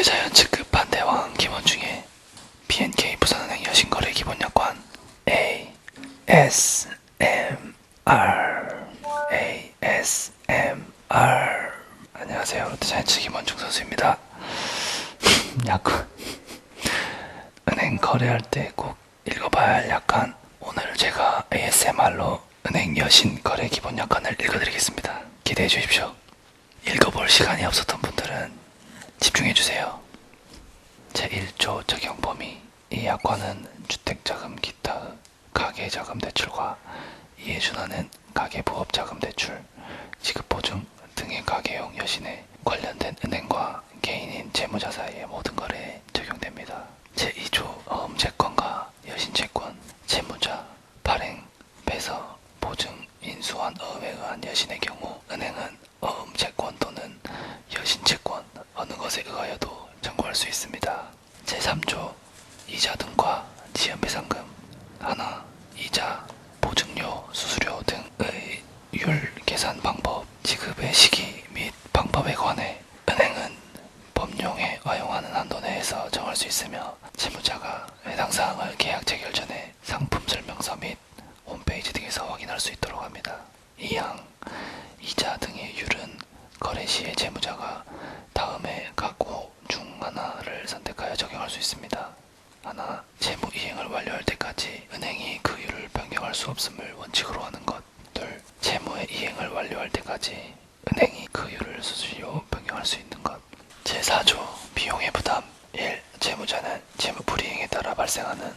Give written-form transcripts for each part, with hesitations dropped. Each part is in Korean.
롯데자이언 측급 반대왕 김원중의 BNK 부산은행 여신거래 기본약관 ASMR 안녕하세요, 롯데자이언 측 김원중 선수입니다. 약관 은행 거래할 때 꼭 읽어봐야 할 약관. 오늘 제가 ASMR로 은행 여신 거래 기본 약관을 읽어드리겠습니다. 기대해 주십시오. 읽어볼 시간이 없었던 분들은 집중해주세요. 제1조 적용 범위. 이 약관은 주택자금 기타 가계자금 대출과 이에 준하는 가계부업자금 대출, 지급보증 등의 가계용 여신에 관련된 은행과 개인인 채무자 사이의 모든 거래에 적용됩니다. 제2조 어음채권과 여신채권, 채무자, 발행, 배서, 보증, 인수한 어음에 의한 여신의 경우 은행은 어음채권 또는 여신채권 어느 것에 의하여도 청구할 수 있습니다. 제3조 이자 등과 지연배상금. 하나, 이자, 보증료, 수수료 등의 율 계산 방법, 지급의 시기 및 방법에 관해 은행은 법령에 허용하는 한도 내에서 정할 수 있으며 채무자가 해당 사항을 계약 체결 전에 상품 설명서 및 홈페이지 등에서 확인할 수 있도록 합니다. 2항 이자 등의 율은 거래 시에 채무자가 다음에 각호 중 하나를 선택하여 적용할 수 있습니다. 하나, 채무 이행을 완료할 때까지 은행이 그 율을 변경할 수 없음을 원칙으로 하는 것. 둘, 채무의 이행을 완료할 때까지 은행이 그 율을 수수료 변경할 수 있는 것. 제4조 비용의 부담. 1. 채무자는 채무 불이행에 따라 발생하는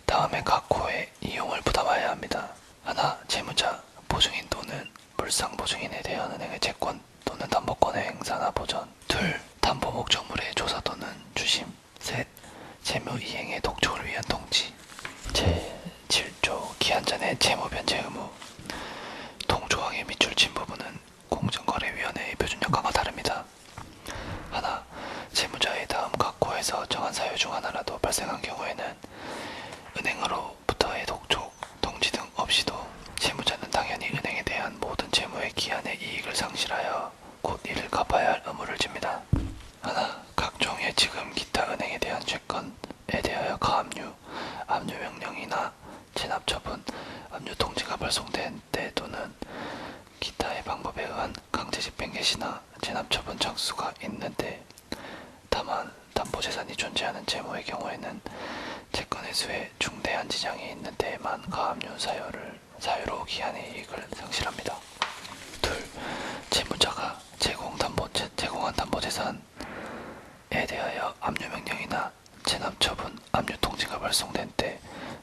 다음의 각호의 이용을 부담하여야 합니다. 하나, 채무자, 보증인 또는 불상보증인에 대한 은행의 채권 또는 담보권의 행사나 보전. 둘, 담보 목적물의 조사 또는 주심. 셋, 채무 이행의 독촉을 위한 통지. 제7조 기한 전에 채무 변제 의무. 동조항에 밑줄친 부분은 공정거래위원회의 표준 약관과 다릅니다. 하나, 채무자의 다음 각호에서 정한 사유 중 하나라도 발생한 경우에는 은행으로부터의 독촉, 통지 등 없이도 채무자는 당연히 은행에 대한 모든 채무의 기한의 이익을 상실하여 곧 이를 갚아야 할 의무를 집니다. 하나, 각종 예치금 기타 은행에 대한 채권에 대하여 가압류, 압류명령이나 체납처분, 압류통지가 발송된 때 또는 기타의 방법에 의한 강제집행 개시나 체납처분 착수가 있는 때, 다만 담보재산이 존재하는 채무의 경우에는 채권의 수에 중대한 지장이 있는 때에만 가압류 사유로 기한의 이익을 상실합니다. 둘, 채무자가 제공한 담보재산에 대하여 압류명령이나 체납처분, 압류통지가 발송된 때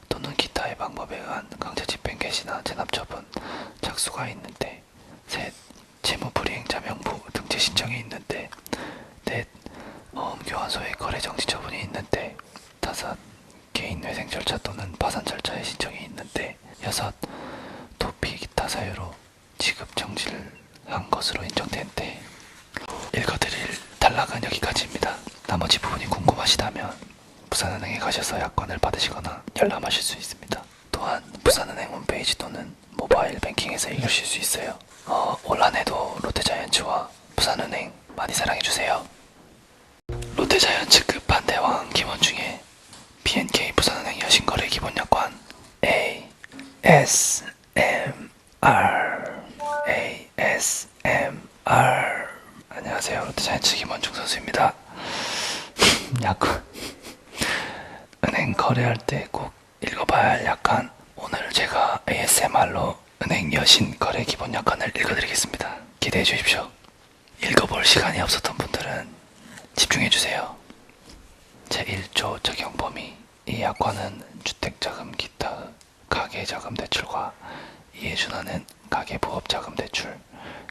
또는 기타의 방법에 의한 강제집행 개시나 체납처분, 착수가 있는 때. 셋, 채무불이행자 명부 등재 신청이 있는 때. 넷, 어음교환소의 거래정지 처분이 있는 때. 다섯, 개인회생 절차 또는 파산 절차의 신청이 있는 때. 여섯, 도피 기타 사유로 지급 정지를 한 것으로 인정된 때. 읽어드릴 단락은 여기까지입니다. 나머지 부분이 궁금하시다면 부산은행에 가셔서 약관을 받으시거나 열람하실 수 있습니다. 또한 부산은행 홈페이지 또는 모바일 뱅킹에서 읽으실 수 있어요. 올 한해도 롯데자이언츠와 부산은행 많이 사랑해주세요. 롯데자이언 측급 반대왕 김원중의 BNK 부산은행 여신거래 기본약관 ASMR 안녕하세요, 롯데자이언 측 김원중 선수입니다. 약관 은행 거래할 때 꼭 읽어봐야 할 약관. 오늘 제가 ASMR로 은행 여신 거래 기본 약관을 읽어드리겠습니다. 기대해 주십시오. 읽어볼 시간이 없었던 분들은 집중해주세요. 제1조 적용 범위. 이 약관은 주택자금 기타 가계자금 대출과 이에 준하는 가계부업자금 대출,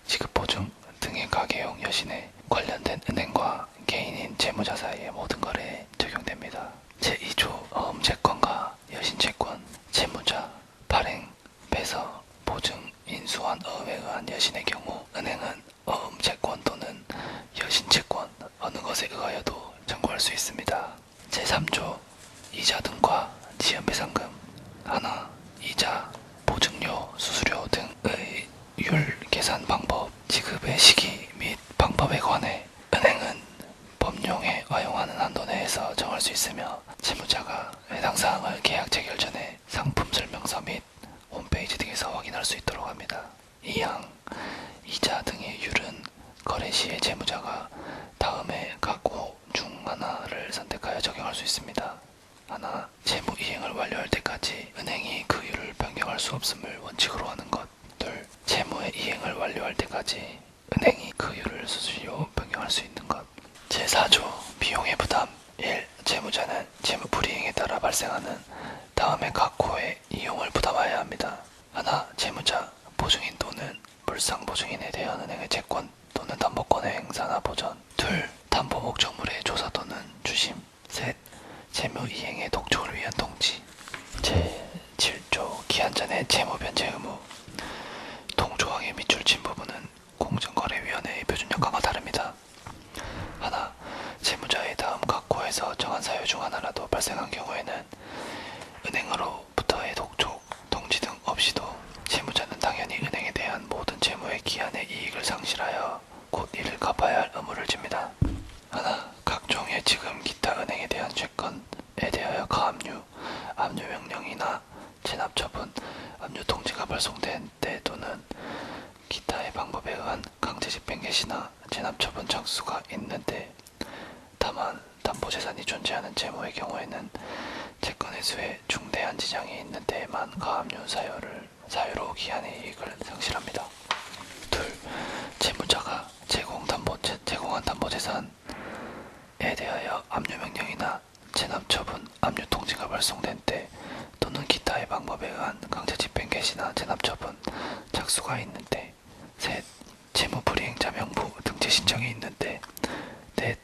지급보증 등의 가계용 여신에 관련된 은행과 개인인 채무자 사이의 모든 거래에 적용됩니다. 제2조 어음채권과 여신채권, 채무자, 발행, 배서, 보증, 인수한 어음에 의한 여신의 경우 은행은 어음채권 또는 여신채권 어느 것에 의하여도 청구할 수 있습니다. 제3조 이자 등과 지연배상금. 하나, 이자, 보증료, 수수료 등의 율 계산 방법, 지급의 시기 및 방법에 관해 은행은 법령에 허용하는 내에서 정할 수 있으며 채무자가 해당 사항을 계약 체결 전에 상품 설명서 및 홈페이지 등에서 확인할 수 있도록 합니다. 2항 이자 등의 율은 거래 시에 채무자가 다음에 각 호 중 하나를 선택하여 적용할 수 있습니다. 하나, 채무 이행을 완료할 때까지 은행이 그 율을 변경할 수 없음을 원칙으로 하는 것. 둘, 채무의 이행을 완료할 때까지 은행이 그 율을 수수료 변경할 수 있는 것. 제4조 비용의 부담. 1. 채무자는 채무 불이행에 따라 발생하는 다음의 각 호의 이용을 부담해야 합니다. 하나, 채무자, 보증인 또는 물상보증인에 대한 은행의 채권 또는 담보권의 행사나 보전. 둘, 담보 목적물의 조사 또는 주심. 셋, 채무 이행의 독촉을 위한 통지. 제7조 기한 전의 채무 변제 의무. 동조항의 밑줄 친 부분은 공정거래위원회의 표준역과가 다릅니다. 하나, 채무자의 다음 각 호에서 정한 사유 중 하나라도 발생한 경우에는 은행으로부터의 독촉, 통지 등 없이도 채무자는 당연히 은행에 대한 모든 채무의 기한의 이익을 상실하여 곧 이를 갚아야 할 의무를 집니다. 하나, 각종의 지금 기타 은행에 대한 채권에 대하여 가압류, 압류명령이나 체납처분, 압류통지가 발송된 때 또는 기타의 방법에 의한 강제집행 개시나 체납처분 착수가 있는 때, 다만 담보재산이 존재하는 채무의 경우에는 채권 회수에 중대한 지장이 있는 때에만 가압류 사유로 기한의 이익을 상실합니다. 둘, 채무자가 제공한 담보재산에 대하여 압류명령이나 체납처분, 압류통지가 발송된 때 또는 기타의 방법에 의한 강제집행 개시나 체납처분, 착수가 있는 때. 셋, 채무불이행자 명부 등재 신청이 있는 때. 넷,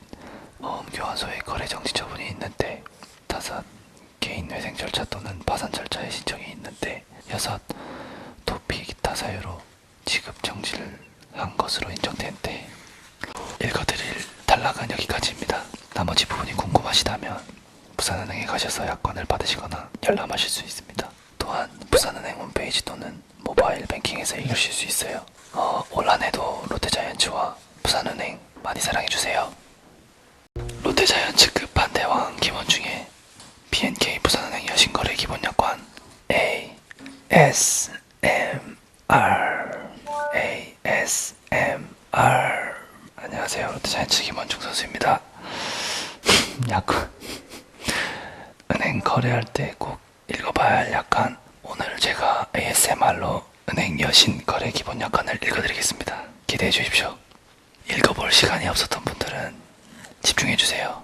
어음교환소의 거래정지 처분이 있는 때. 다섯, 개인회생 절차 또는 파산 절차의 신청이 있는 때. 여섯, 도피 기타 사유로 지급 정지를 한 것으로 인정된 때. 읽어드릴 단락은 여기까지입니다. 나머지 부분이 궁금하시다면 부산은행에 가셔서 약관을 받으시거나 열람하실 수 있습니다. 또한 부산은행 홈페이지 또는 모바일 뱅킹에서 읽으실 수 있어요. 올 한해도 롯데자이언츠와 부산은행 많이 사랑해주세요. 롯데자이언츠급 반대왕 김원중의 BNK 부산은행 여신거래 기본약관 ASMR. 안녕하세요, 롯데자이언츠 김원중 선수입니다. 약관 은행 거래할 때 꼭 읽어봐야 할 약관. 오늘 제가 ASMR로 은행 여신 거래 기본 약관을 읽어드리겠습니다. 기대해 주십시오. 읽어볼 시간이 없었던 분들은 집중해주세요.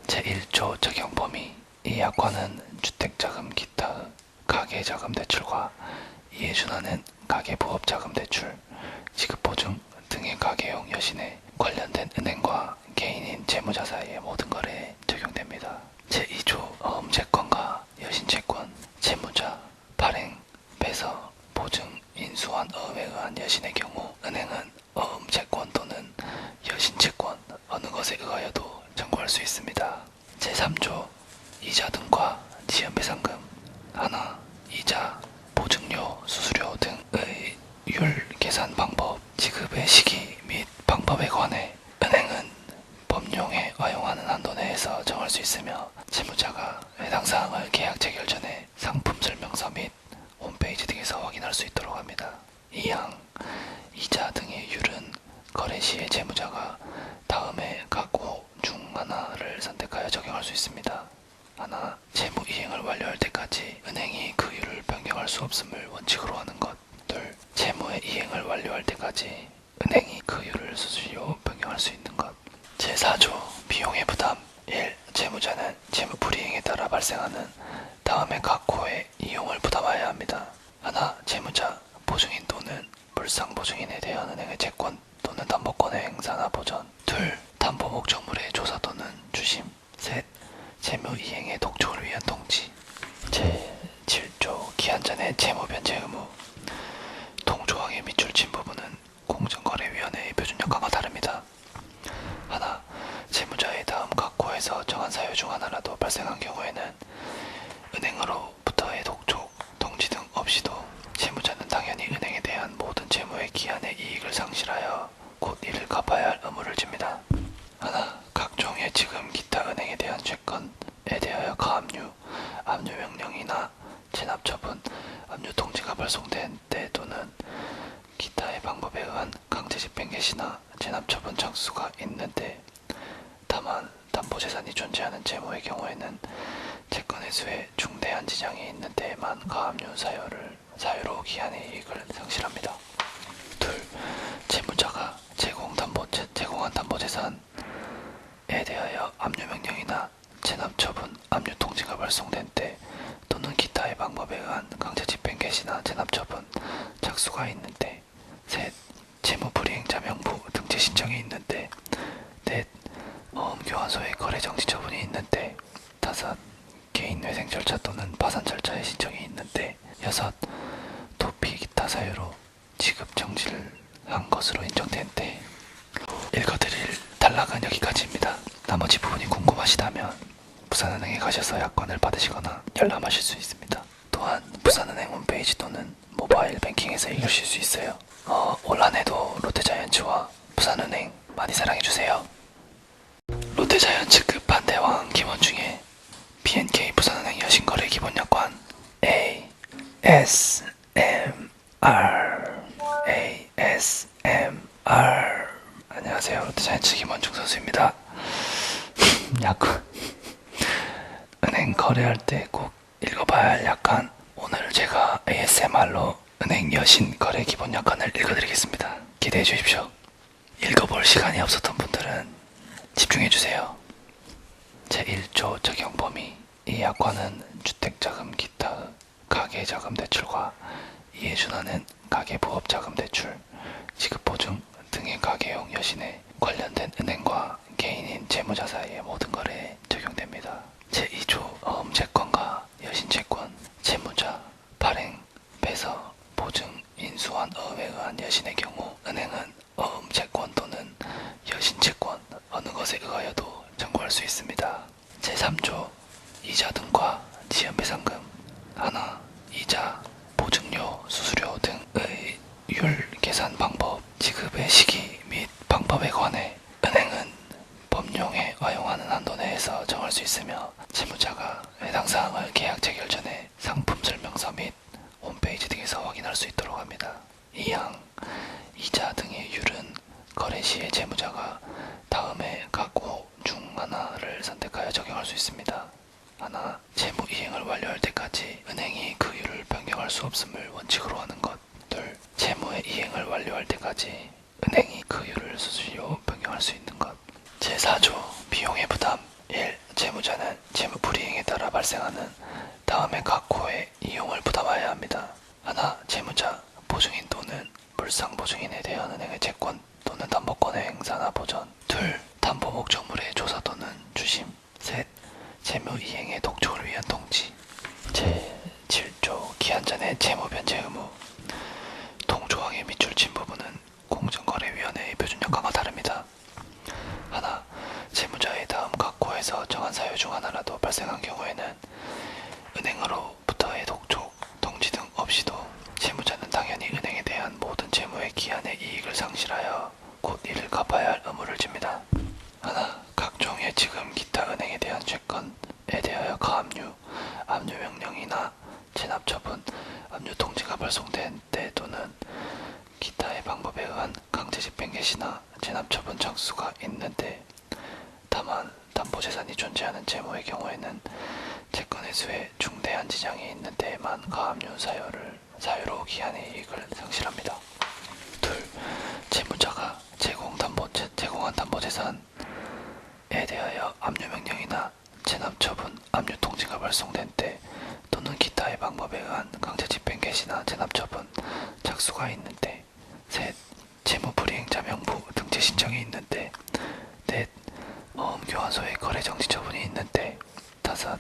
제1조 적용 범위. 이 약관은 주택자금 기타 가계자금 대출과 이에 준하는 가계부업자금 대출, 지급보증 등의 가계용 여신에 관련된 은행과 개인인 채무자 사이의 모든 거래에 적용됩니다. 제2조 어음채권과 여신채권, 채무자, 발행, 배서, 보증, 인수한 어음에 의한 여신의 경우 은행은 어음채권 또는 여신채권 어느 것에 의하여도 청구할 수 있습니다. 제3조 이자 등과 지연배상금. 하나, 이자, 보증료, 수수료 등의 율 계산 방법, 지급의 시기 및 방법에 관해 은행은 법령에 허용하는 한도 내에서 정할 수 있으며 채무자가 해당 사항을 계약 체결 전에 상품 설명서 및 홈페이지 등에서 확인할 수 있도록 합니다. 2항 이자 등의 율은 거래 시에 채무자가 다음에 각 호 중 하나를 선택하여 적용할 수 있습니다. 하나, 채무 이행을 완료할 때까지 은행이 그 율을 변경할 수 없음을 원칙으로 하는 것. 둘, 채무의 이행을 완료할 때까지 은행이 그 율을 수수료 변경할 수 있는 것. 제4조 비용의 부담. 1. 채무자는 채무 불이행에 따라 발생하는 다음의 각 호의 이용을 부담해야 합니다. 하나, 채무자, 보증인 또는 물상보증인에 대한 은행의 채권 또는 담보권의 행사나 보전. 둘, 담보 목적물의 조사 또는 주심. 셋, 채무 이행의 독촉을 위한 통지. 제7조 기한 전의 채무 변제 의무. 동조항의 밑줄 친 부분은 공정거래위원회의 표준역과가 다릅니다. 하나, 채무자의 다음 각 호에서 정한 사유 중 하나라도 발생한 경우에는 은행으로부터의 독촉, 통지 등 없이도 채무자는 당연히 은행에 대한 모든 채무의 기한의 이익을 상실하여 곧 이를 갚아야 할 의무를 집니다. 하나, 각종의 지금 기타 은행에 담보재산이 존재하는 채무의 경우에는 채권 회수에 중대한 지장이 있는 데에만 가압류 사유로 기한의 이익을 상실합니다. 둘, 채무자가 제공한 담보재산에 대하여 압류명령이나 체납처분, 압류통지가 발송된 때 또는 기타의 방법에 의한 강제집행 개시나 체납처분, 착수가 있는 때. 셋, 채무불이행자 명부 등재 신청이 있는 때. 넷, 어음교환소의 거래 정지 처분이 있는 때. 다섯, 개인 회생 절차 또는 파산 절차의 신청이 있는 때. 여섯, 도피 기타 사유로 지급 정지를 한 것으로 인정된 때. 읽어드릴 단락은 여기까지입니다. 나머지 부분이 궁금하시다면 부산은행에 가셔서 약관을 받으시거나 열람하실 수 있습니다. 또한 부산은행 홈페이지 또는 모바일 뱅킹에서 읽으실 수 있어요. 올 한해도 롯데자이언츠와 부산은행 많이 사랑해주세요. 롯데자이언츠급 반대왕 김원중의 BNK 부산은행 여신거래 기본약관 ASMR. 안녕하세요, 롯데자이언츠 김원중 선수입니다. 약관 은행 거래할 때 꼭 읽어봐야 할 약관. 오늘 제가 ASMR로 은행 여신 거래 기본 약관을 읽어드리겠습니다. 기대해 주십시오. 읽어볼 시간이 없었던 분들은 집중해주세요. 제1조 적용 범위. 이 약관은 주택자금 기타 가계자금 대출과 이에 준하는 가계부업자금 대출, 지급보증 등의 가계용 여신에 관련된 은행과 개인인 채무자 사이의 모든 거래에 적용됩니다. 제2조 어음채권과 여신채권, 채무자, 발행, 배서, 보증, 인수한 어음에 의한 여신의 경우 은행은 어음채권 또는 여신채권 어느 것에 의하여도 청구할 수 있습니다. 제3조 이자 등과 지연배상금, 하나, 이자, 보증료, 수수료 등의 율 계산 방법, 지급의 시기 및 방법에 관해 은행은 법령에 허용하는 한도 내에서 정할 수 있으며 채무자가 해당 사항을 계약 체결 전에 상품 설명서 및 홈페이지 등에서 확인할 수 있도록 합니다. 2항 이자 등의 율은 거래 시에 채무자가 다음에 각호 중 하나를 선택하여 적용할 수 있습니다. 하나, 채무 이행을 완료할 때까지 은행이 그 율을 변경할 수 없음을 원칙으로 하는 것. 둘, 채무의 이행을 완료할 때까지 은행이 그 율을 수수료 변경할 수 있는 것. 제4조 비용의 부담. 1. 채무자는 채무 불이행에 따라 발생하는 다음의 각호의 이용을 부담하여야 합니다. 하나, 채무자, 보증인 또는 불상보증인에 대한 은행의 채권 또는 담보권의 행사나 보전. 둘, 담보 목적물의 조사 또는 주심. 셋, 채무 이행의 독촉을 위한 통지. 제7조 기한 전에 채무 변제 의무. 동조항의 밑줄 친 부분은 공정거래위원회의 표준약관과 다릅니다. 하나, 채무자의 다음 각호에서 정한 사유 중 하나라도 발생한 경우에는 은행으로부터의 독촉, 통지 등 없이도 채무자는 당연히 은행에 대한 모든 채무의 기한의 이익을 상실하여 곧 이를 갚아야 할 의무를 집니다. 하나, 각종 예치금 기타 은행에 대한 채권에 대하여 가압류, 압류명령이나 체납처분, 압류통지가 발송된 때 또는 기타의 방법에 의한 강제집행 개시나 체납처분 착수가 있는 때. 다만 담보재산이 존재하는 채무의 경우에는 채권 회수에 중대한 지장이 있는 데에만 가압류 사유로 기한의 이익을 상실합니다. 둘, 채무자가 제공한 담보재산에 대하여 압류명령이나 체납처분, 압류통지가 발송된 때 또는 기타의 방법에 의한 강제집행 개시나 체납처분, 착수가 있는 때. 셋, 채무불이행자 명부 등재 신청이 있는 때. 넷, 어음교환소의 거래 정지 처분이 있는 때. 다섯,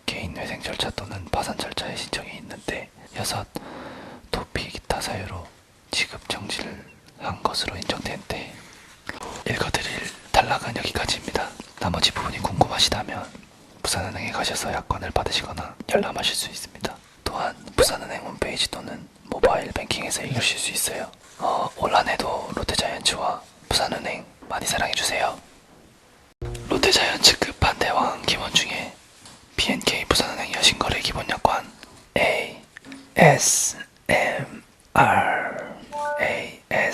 개인 회생 절차 또는 파산 절차의 신청이 있는 때. 여섯, 도피 기타 사유로 지급 정지를 한 것으로 인정된 때. 읽어드릴 단락은 여기까지입니다. 나머지 부분이 궁금하시다면 부산은행에 가셔서 약관을 받으시거나 열람하실 수 있습니다. 또한 부산은행 홈페이지 또는 모바일 뱅킹에서 읽으실 수 있어요. 올 한해도 롯데자이언츠와 부산은행 많이 사랑해주세요. 롯데자이언츠급 반대왕 김원중의 BNK 부산은행 여신거래 기본약관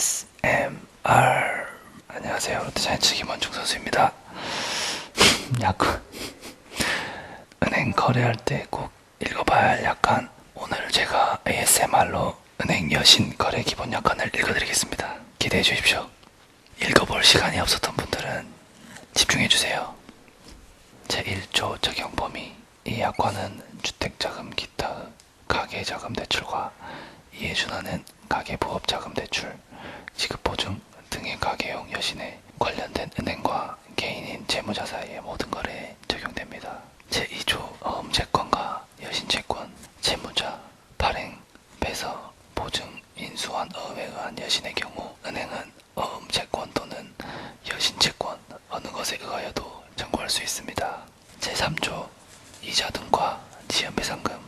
ASMR. 안녕하세요, 롯데자이언츠 김원중 선수입니다. 약간 은행 거래할 때 꼭 읽어봐야 할 약관. 오늘 제가 ASMR로 은행 여신 거래 기본 약관을 읽어드리겠습니다. 기대해 주십시오. 읽어볼 시간이 없었던 분들은 집중해주세요. 제1조 적용 범위. 이 약관은 주택자금 기타 가계자금 대출과 이에 준하는 가계부업자금 대출, 지급보증 등의 가계용 여신에 관련된 은행과 개인인 채무자 사이의 모든 거래에 적용됩니다. 제2조 어음채권과 여신채권, 채무자, 발행, 배서, 보증, 인수한 어음에 의한 여신의 경우 은행은 어음채권 또는 여신채권 어느 것에 의하여도 청구할 수 있습니다. 제3조 이자 등과 지연배상금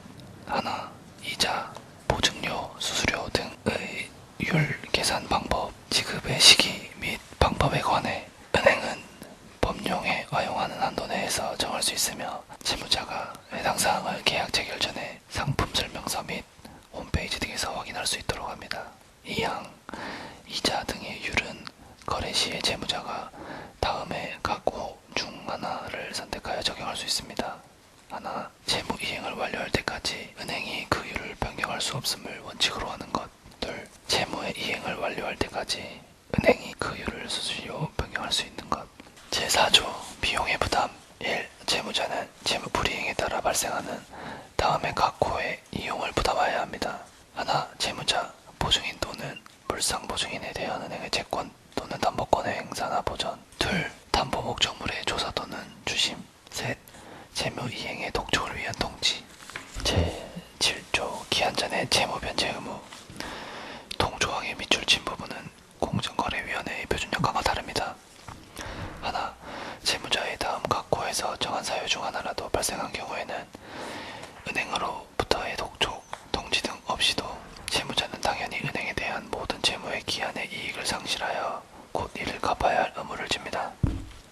하나, 이자, 보증료, 수수료 등의 율 계산 방법, 지급의 시기 및 방법에 관해 은행은 법령에 허용하는 한도 내에서 정할 수 있으며 채무자가 해당 사항을 계약 체결 전에 상품 설명서 및 홈페이지 등에서 확인할 수 있도록 합니다. 2항 이자 등의 율은 거래 시에 채무자가 다음에 각호 중 하나를 선택하여 적용할 수 있습니다. 하나, 채무 이행을 완료할 때까지 은행이 그 율을 변경할 수 없음을 원칙으로 하는 것. 둘, 채무의 이행을 완료할 때까지 은행이 그 율을 수수료 변경할 수 있는 것. 제4조 비용의 부담. 1. 채무자는 채무 불이행에 따라 발생하는 다음의 각호의 이용을 부담하여야 합니다. 하나, 채무자, 보증인 또는 불상보증인에 대한 은행의 채권 또는 담보권의 행사나 보전. 둘, 담보 목적물의 조사 또는 주심. 셋, 채무 이행의 독촉을 위한 통지. 제7조 기한 전에 채무 변제 의무. 동조항의 밑줄 친 부분은 공정거래위원회의 표준 약관과 다릅니다. 하나, 채무자의 다음 각호에서 정한 사유 중 하나라도 발생한 경우에는 은행으로부터의 독촉, 통지 등 없이도 채무자는 당연히 은행에 대한 모든 채무의 기한의 이익을 상실하여 곧 이를 갚아야 할 의무를 집니다.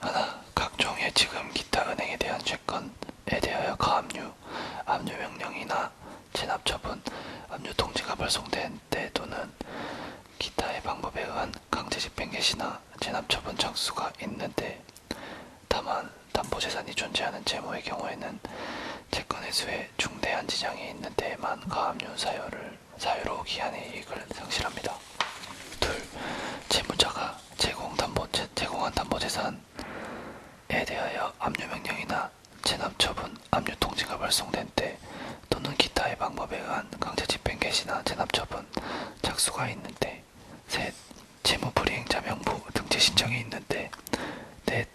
하나, 각종 예치금 기타 은행에 대한 채권에 대하여 가압류, 압류 명령이나 체납 처분, 압류 통지가 발송된 때 또는 기타의 방법에 의한 강제 집행 개시나 체납 처분 착수가 있는 때, 다만 담보재산이 존재하는 채무의 경우에는 채권 회수에 중대한 지장이 있는 때에만 가압류 사유로 기한의 이익을 상실합니다. 둘, 채무자가 제공한 담보재산에 대하여 압류명령이나 체납처분, 압류통지가 발송된 때 또는 기타의 방법에 의한 강제집행 개시나 체납처분, 착수가 있는 때. 셋, 채무불이행자 명부 등재 신청이 있는 때. 넷,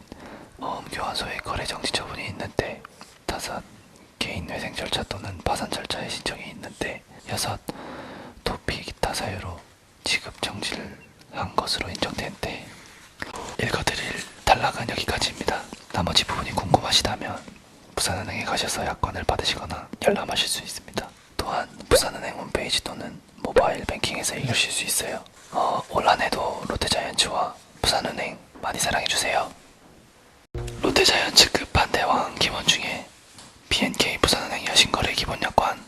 어음교환소의 거래정지 처분이 있는 때. 다섯, 개인회생 절차 또는 파산 절차의 신청이 있는 때. 여섯, 도피 기타 사유로 지급 정지를 한 것으로 인정된 때. 읽어드릴 단락은 여기까지입니다. 나머지 부분이 궁금하시다면 부산은행에 가셔서 약관을 받으시거나 열람하실 수 있습니다. 또한 부산은행 홈페이지 또는 모바일 뱅킹에서 읽으실 수 있어요. 올 한해도 롯데자이언츠와 부산은행 많이 사랑해주세요. 롯데자이언츠 끝판대왕 김원중의 BNK 부산은행 여신거래 기본 약관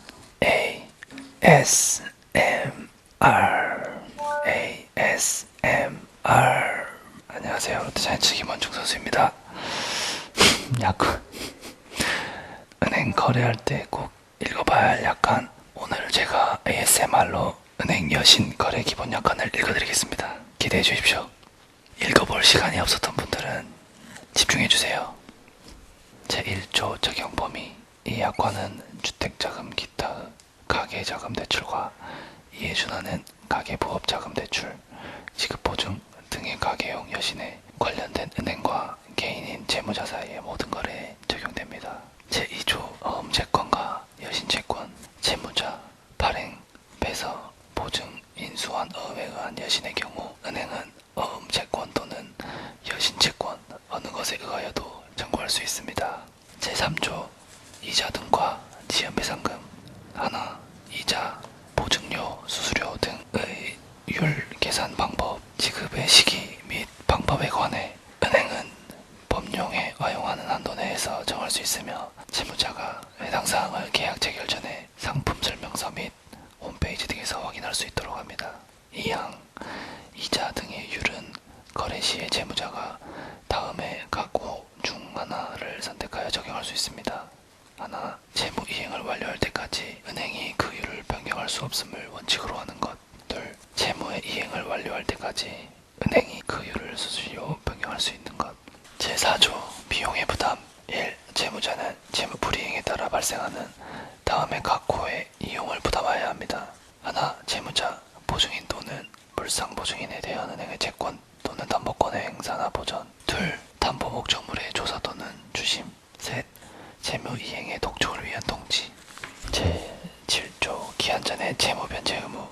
ASMR 안녕하세요. 롯데자이언츠 김원중 선수입니다. 약관 은행 거래할 때 꼭 읽어봐야 할 약관. 오늘 제가 ASMR로 은행 여신 거래 기본 약관을 읽어드리겠습니다. 기대해 주십시오. 읽어볼 시간이 없었던 분들은 집중해주세요. 제1조 적용 범위. 이 약관은 주택자금 기타 가계자금 대출과 이에 준하는 가계부업자금 대출, 지급보증 등의 가계용 여신에 관련된 은행과 개인인 채무자 사이의 모든 거래에 적용됩니다. 제2조 어음채권과 여신채권, 채무자, 발행, 배서, 보증, 인수한 어음에 의한 여신의 경우 은행은 어음채권 또는 여신채권 어느 것에 의하여도 청구할 수 있습니다. 제3조 이자 등과 지연배상금 하나, 이자, 보증료, 수수료 등의 율 계산 방법, 지급의 시기 및 방법에 관해 은행은 법령에 허용하는 한도 내에서 정할 수 있으며 채무자가 해당 사항을 계약 체결 전에 상품 설명서 및 홈페이지 등에서 확인할 수 있도록 합니다. 2항 이자 등의 율은 거래 시에 채무자가 다음에 각호 중 하나를 가봐야를 선택하여 적용할 수 있습니다. 하나, 채무 이행을 완료할 때까지 은행이 그 이유를 변경할 수 없음을 원칙으로 하는 것. 둘, 채무의 이행을 완료할 때까지 은행이 그 이유를 수수료 변경할 수 있는 것. 제4조 비용의 부담. 1. 채무자는 채무 불이행에 따라 발생하는 다음의 각 호의 이용을 부담하여야 합니다. 하나, 채무자, 보증인 또는 불상보증인에 대한 은행의 채권 또는 담보권의 행사나 보전. 둘, 담보 목적물의 조사 또는 주심. 셋, 채무 이행의 독촉을 위한 통지. 제7조 기한 전에 채무 변제 의무.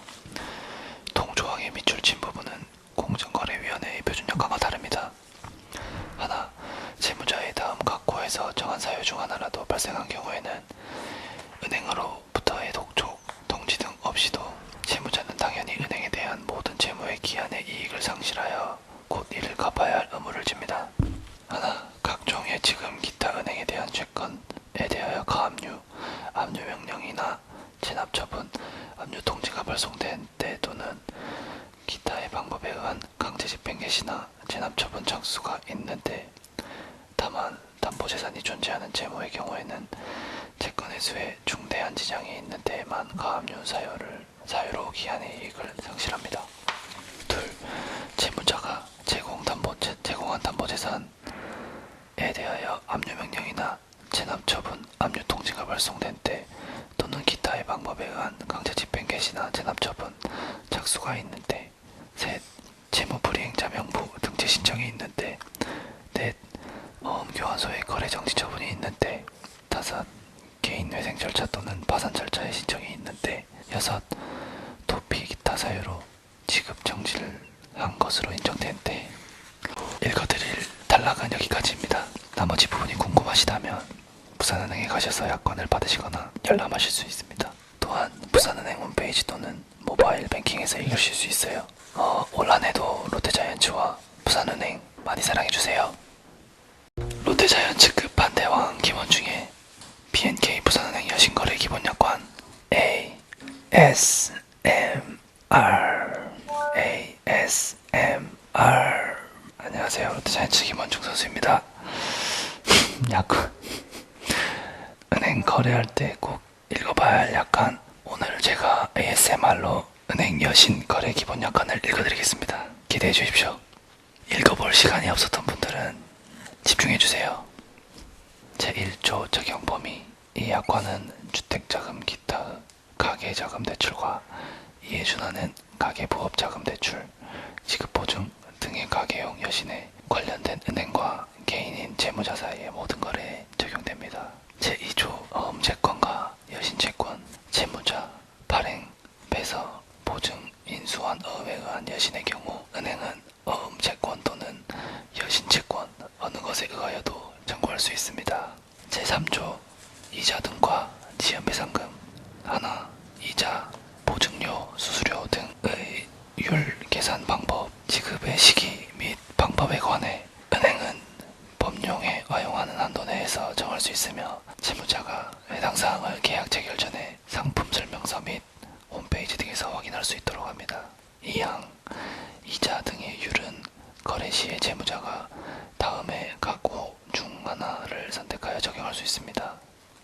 동조항의 밑줄 친 부분은 공정거래위원회의 표준 약관과 다릅니다. 하나, 채무자의 다음 각 호에서 정한 사유 중 하나라도 발생한 경우에는 은행으로부터의 독촉, 통지 등 없이도 채무자는 당연히 은행에 대한 모든 채무의 기한의 이익을 상실하여 곧 이를 갚아야 할 의무를 집니다. 하나, 각종 예치금 기타 은행에 대한 채권에 대하여 가압류, 압류 명령이나 체납 처분, 압류 통지가 발송된 때 또는 기타의 방법에 의한 강제 집행 개시나 체납 처분 착수가 있는 때, 다만 담보재산이 존재하는 채무의 경우에는 채권의 수에 중대한 지장이 있는 때에만 가압류 사유로 기한의 이익을 상실합니다. 둘, 채무자가 제공한 담보재산에 대하여 압류명령이나 체납처분, 압류통지가 발송된 때 또는 기타의 방법에 의한 강제집행 개시나 체납처분, 착수가 있는 때. 셋, 채무불이행자 명부 등재 신청이 있는 때. 넷, 어음교환소의 거래정지 처분이 있는 때. 다섯, 개인회생 절차 또는 파산 절차의 신청이 있는 때. 여섯, 도피 기타 사유로 지급 정지를 한 것으로 인정된 때. 읽어드릴 단락은 여기까지입니다. 나머지 부분이 궁금하시다면 부산은행에 가셔서 약관을 받으시거나 열람하실 수 있습니다. 또한 부산은행 홈페이지 또는 모바일 뱅킹에서 읽으실 수 있어요. 올 한해도 롯데자이언츠와 부산은행 많이 사랑해주세요. 롯데자이언츠급 반대왕 김원중의 BNK 부산은행 여신거래 기본약관 ASMR. 안녕하세요, 롯데자이언츠 김원중 선수입니다. 약관 은행 거래할 때 꼭 읽어봐야 할 약관. 오늘 제가 ASMR로 은행 여신 거래 기본 약관을 읽어드리겠습니다. 기대해 주십시오. 읽어볼 시간이 없었던 분들은 집중해주세요. 제1조 적용 범위. 이 약관은 주택자금 기타 가계자금 대출과 이에 준하는 가계부업자금 대출, 지급보증 등의 가계용 여신에 관련된 은행과 개인인 채무자 사이의 모든 거래에 적용됩니다. 제2조 어음채권과 여신채권, 채무자, 발행, 배서, 보증, 인수한 어음에 의한 여신의 경우 은행은 어음채권 또는 여신채권 어느 것에 의하여도 청구할 수 있습니다. 제3조 이자 등과 지연배상금. 하나, 이자, 보증료, 수수료 등의 율 계산 방법, 지급의 시기 및 방법에 관해 은행은 법령에 허용하는 한도 내에서 정할 수 있으며 채무자가 해당 사항을 계약 체결 전에 상품 설명서 및 홈페이지 등에서 확인할 수 있도록 합니다. 2항 이자 등의 율은 거래 시에 채무자가 다음의 각 호 중 하나를 선택하여 적용할 수 있습니다.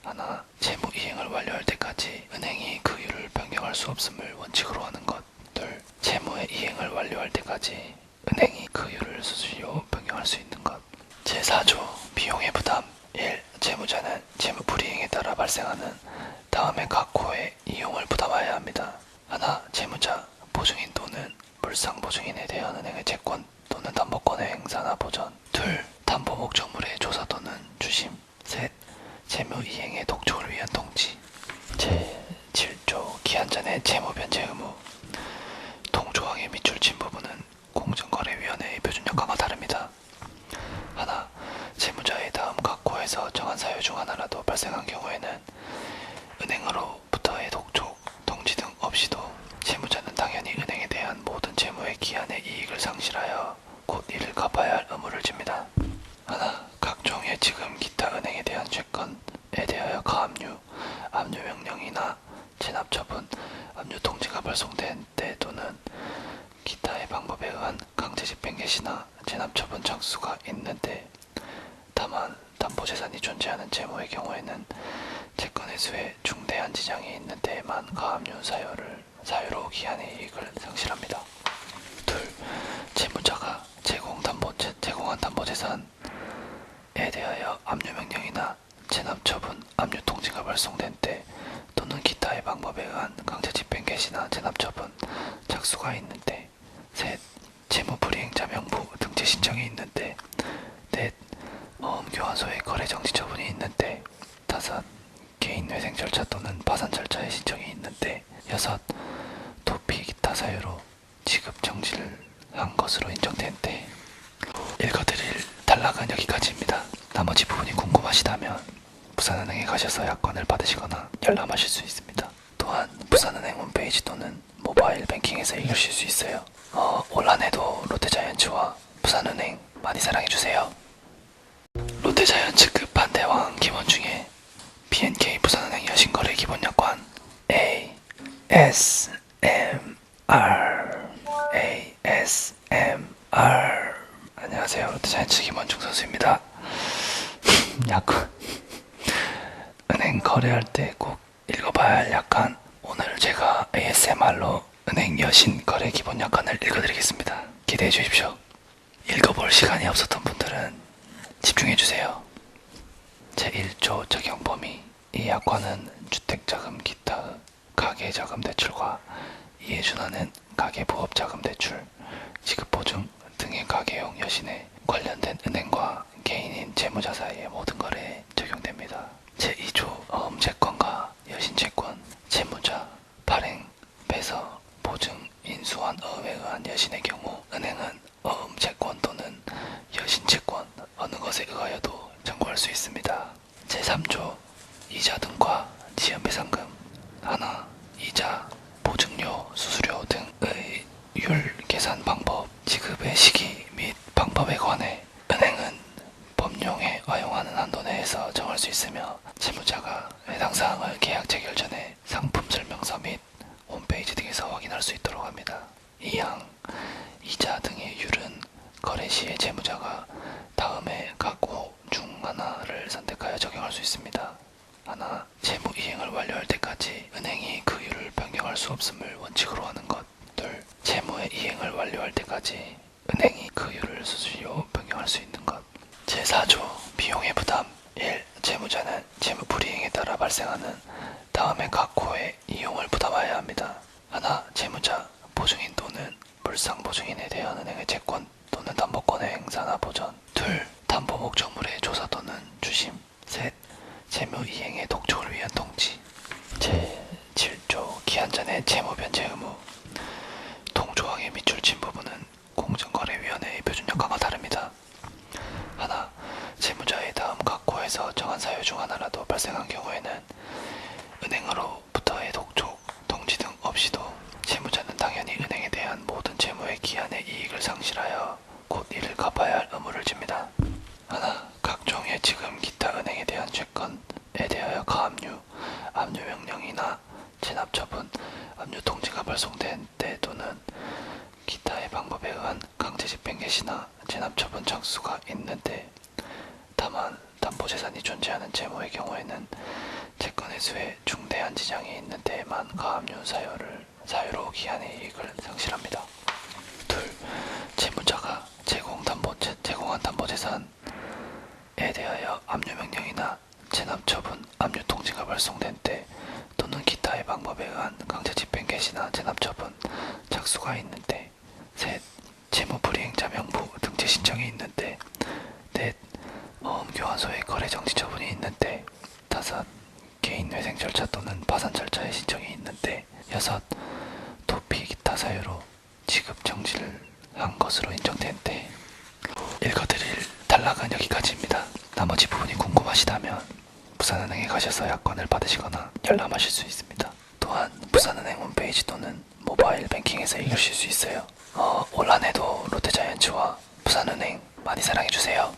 하나, 채무 이행을 완료할 때까지 은행이 그 율을 변경할 수 없음을 원칙으로 하는 것. 둘, 채무의 이행을 완료할 때까지 은행이 그 율을 수수료 변경할 수 있는 것. 제4조 비용의 부담. 1. 채무자는 채무 불이행에 따라 발생하는 다음의 각 호의 이용을 부담하여야 합니다. 하나, 채무자, 보증인 또는 불상보증인에 대한 은행의 채권 또는 담보권의 행사나 보전. 둘, 담보 목적물의 조사 또는 주심. 셋, 채무 이행의 독촉을 위한 통지. 제7조 기한 전에 채무 변제 의무. 동조항의 밑줄 친 부분은 공정거래위원회의 표준 약관과 다릅니다. 하나, 채무자의 다음 각 호에서 정한 사유 중 하나라도 발생한 경우에는 은행으로부터의 독촉, 통지 등 없이도 채무자는 당연히 은행에 대한 모든 채무의 기한의 이익을 상실하여 곧 이를 갚아야 할 의무를 집니다. 하나, 각종 예치금 기타 은행에 대한 채권에 대하여 가압류, 압류 명령이나 체납 처분, 압류 통지가 발송된 때 또는 기타의 방법에 의한 강제 집행 개시나 체납 처분 착수가 있는 때, 다만 담보재산이 존재하는 채무의 경우에는 채권 회수에 중대한 지장이 있는 데에만 가압류 사유로 기한의 이익을 상실합니다. 둘, 채무자가 제공한 담보재산에 대하여 압류명령이나 체납처분, 압류통지가 발송된 때 또는 기타의 방법에 의한 강제집행 개시나 체납처분, 착수가 있는 때. 셋, 채무불이행자 명부 등재 신청이 있는 때. 넷, 어음교환소의 거래정지 처분이 있는 때. 다섯, 개인회생 절차 또는 파산 절차의 신청이 있는 때. 여섯, 도피 기타 사유로 지급 정지를 한 것으로 인정된 때. 읽어드릴 단락은 여기까지입니다. 나머지 부분이 궁금하시다면 부산은행에 가셔서 약관을 받으시거나 열람하실 수 있습니다. 또한 부산은행 홈페이지 또는 모바일 뱅킹에서 읽으실 수 있어요. 올 한해도 롯데자이언츠와 부산은행 많이 사랑해주세요. 롯데자이언츠급 반대왕 김원중의 BNK 부산은행 여신거래 기본약관 ASMR. 안녕하세요, 롯데자이언츠 김원중 선수입니다. 약관 은행 거래할 때 꼭 읽어봐야 할 약관. 오늘 제가 ASMR로 은행 여신 거래 기본 약관을 읽어드리겠습니다. 기대해 주십시오. 읽어볼 시간이 없었던 분들은 집중해주세요. 제1조 적용 범위. 이 약관은 주택자금 기타 가계자금 대출과 이에 준하는 가계부업자금 대출, 지급보증 등의 가계용 여신에 관련된 은행과 개인인 채무자 사이의 모든 거래에 적용됩니다. 제2조 어음채권과 여신채권, 채무자, 발행, 배서, 보증, 인수한 어음에 의한 여신의 경우 은행은 어음채권 또는 여신채권 어느 것에 의하여도 청구할 수 있습니다. 제3조 이자 등과 지연배상금, 하나, 이자, 보증료, 수수료 등의 율 계산 방법, 지급의 시기 및 방법에 관해 은행은 법령에 허용하는 한도 내에서 정할 수 있으며 채무자가 해당 사항을 계약 체결 전에 상품 설명서 및 홈페이지 등에서 확인할 수 있도록 합니다. 2항 이자 등의 율은 거래 시에 채무자가 다음에 각호 중 하나를 선택하여 적용할 수 있습니다. 하나, 채무 이행을 완료할 때까지 은행이 그 율을 변경할 수 없음을 원칙으로 하는 것. 둘, 채무의 이행을 완료할 때까지 은행이 그 율을 수수료 변경할 수 있는 것. 제4조 비용의 부담. 1. 채무자는 채무 불이행에 따라 발생하는 다음의 각호의 이용을 부담해야 합니다. 하나, 채무자, 보증인 또는 물상보증인에 대한 은행의 채권 또는 담보권의 행사나 보전. 둘, 담보 목적물의 조사 또는 주심. 셋, 채무 이행의 독촉을 위한 통지. 제7조 기한 전의 채무 변제 의무. 동조항에 밑줄친 부분은 공정거래위원회의 표준역과가 다릅니다. 하나, 채무자의 다음 각호에서 정한 사유 중 하나라도 발생한 경우에는 은행으로부터의 독촉, 통지 등 없이도 채무자는 당연히 은행에 대한 모든 채무의 기한의 이익을 상실하여 곧 이를 갚아야 할 의무를 집니다. 하나, 각종 예치금 기타 은행에 대한 채권에 대하여 가압류, 압류명령이나 체납처분, 압류통지가 발송된 때 또는 기타의 방법에 의한 강제집행 개시나 체납처분 착수가 있는 때. 다만 담보재산이 존재하는 채무의 경우에는 채권 회수에 중대한 지장이 있는 데에만 가압류 사유로 기한의 이익을 상실합니다. 둘, 채무자가 제공한 담보재산에 대하여 압류명령이나 체납처분, 압류통지가 발송된 때 또는 기타의 방법에 의한 강제집행 개시나 체납처분, 착수가 있는 때. 셋, 채무불이행자 명부 등재 신청이 있는 때. 넷, 어음교환소의 거래정지 처분이 있는 때. 다섯, 개인회생 절차 또는 파산 절차의 신청이 있는 때. 여섯, 도피 기타 사유로 지급 정지를 한 것으로 인정된 때. 읽어드릴 단락은 여기까지입니다. 나머지 부분이 궁금하시다면 부산은행에 가셔서 약관을 받으시거나 열람하실 수 있습니다. 또한 부산은행 홈페이지 또는 모바일 뱅킹에서 읽으실 수 있어요. 올 한해도 롯데자이언츠와 부산은행 많이 사랑해주세요.